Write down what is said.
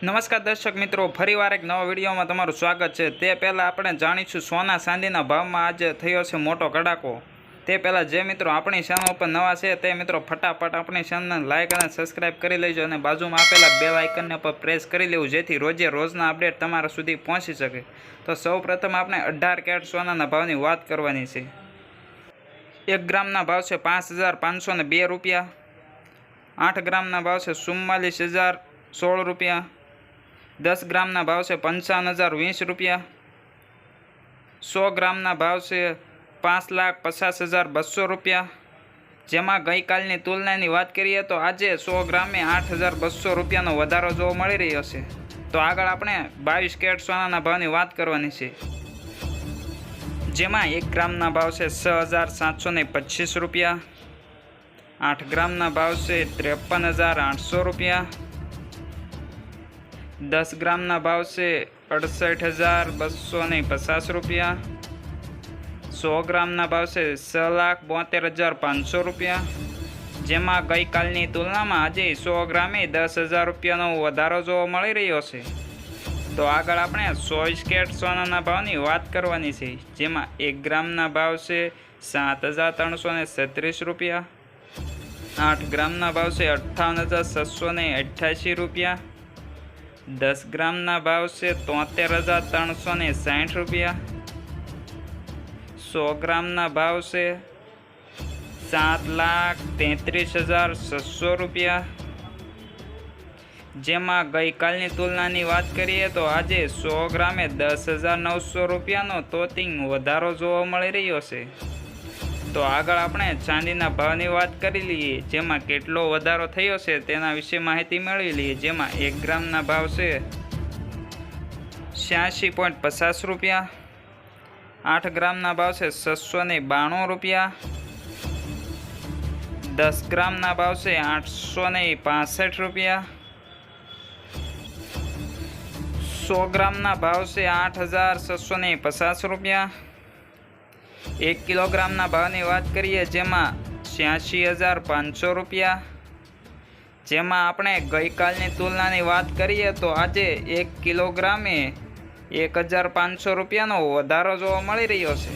નમસ્કાર દર્શક મિત્રો, ફરીવાર એક નવા વિડીયોમાં તમારું સ્વાગત છે। તે પહેલાં આપણે જાણીશું સોના ચાંદીના ભાવમાં આજે થયો છે મોટો કડાકો। તે પહેલાં જે મિત્રો આપણી ચેનલ ઉપર નવા છે તે મિત્રો ફટાફટ આપણી ચેનલને લાઇક અને સબસ્ક્રાઇબ કરી લેજો અને બાજુમાં આપેલા બેલ આઇકનને પર પ્રેસ કરી લેવું જેથી રોજે રોજના અપડેટ તમારા સુધી પહોંચી શકે। તો સૌપ્રથમ આપણે 18 કેરેટ સોનાના ભાવની વાત કરવાની છે। 1 ગ્રામના ભાવ છે 5,502 રૂપિયા। 8 ગ્રામના ભાવ છે 44,016 રૂપિયા। 10 ગ્રામના ભાવ છે 55,020 રૂપિયા। 100 ગ્રામના ભાવ છે 5,50,200 રૂપિયા। જેમાં ગઈકાલની તુલનાની વાત કરીએ તો આજે 100 ગ્રામે 8,200 રૂપિયાનો વધારો જોવા મળી રહ્યો છે। તો આગળ આપણે 22 કેરેટ સોનાના ભાવની વાત કરવાની છે। જેમાં 1 ગ્રામના ભાવ છે 6,725 રૂપિયા। 8 ગ્રામના ભાવ છે 53,800 રૂપિયા। 10 ગ્રામના ભાવ છે 68,250 રૂપિયા। 100 ગ્રામના ભાવ છે 6,72,500 રૂપિયા। જેમાં ગઈકાલની તુલનામાં આજે 100 ગ્રામે 10,000 રૂપિયાનો વધારો જોવા મળી રહ્યો છે। તો આગળ આપણે 24 કેરેટ સોનાના ભાવની વાત કરવાની છે। જેમાં 1 ગ્રામના ભાવ છે 7,336 રૂપિયા। 8 ગ્રામના ભાવ છે 58,688 રૂપિયા। 10 ગ્રામના ભાવ છે 73,360 રૂપિયા। 100 ગ્રામના ભાવ છે 7,33,600 રૂપિયા। જેમાં ગઈકાલની તુલનાની વાત કરીએ તો આજે 100 ગ્રામે 10,900 રૂપિયાનો તોતિંગ વધારો જોવા મળી રહ્યો છે। તો આગળ આપણે ચાંદીના ભાવની વાત કરી લઈએ, જેમાં કેટલો વધારો થયો છે તેના વિશે માહિતી મેળવી લઈએ। જેમાં 1 ગ્રામના ભાવ છે 86.50 રૂપિયા। 8 ગ્રામના ભાવ છે 692 રૂપિયા। 10 ગ્રામના ભાવ છે 865 રૂપિયા। 100 ગ્રામના ભાવ છે 8,650 રૂપિયા। 1 કિલોગ્રામના ભાવની વાત કરીએ જેમાં 86,500 રૂપિયા। જેમાં આપણે ગઈકાલની તુલનાની વાત કરીએ તો આજે 1 કિલોગ્રામે 1,500 રૂપિયાનો વધારો જોવા મળી રહ્યો છે।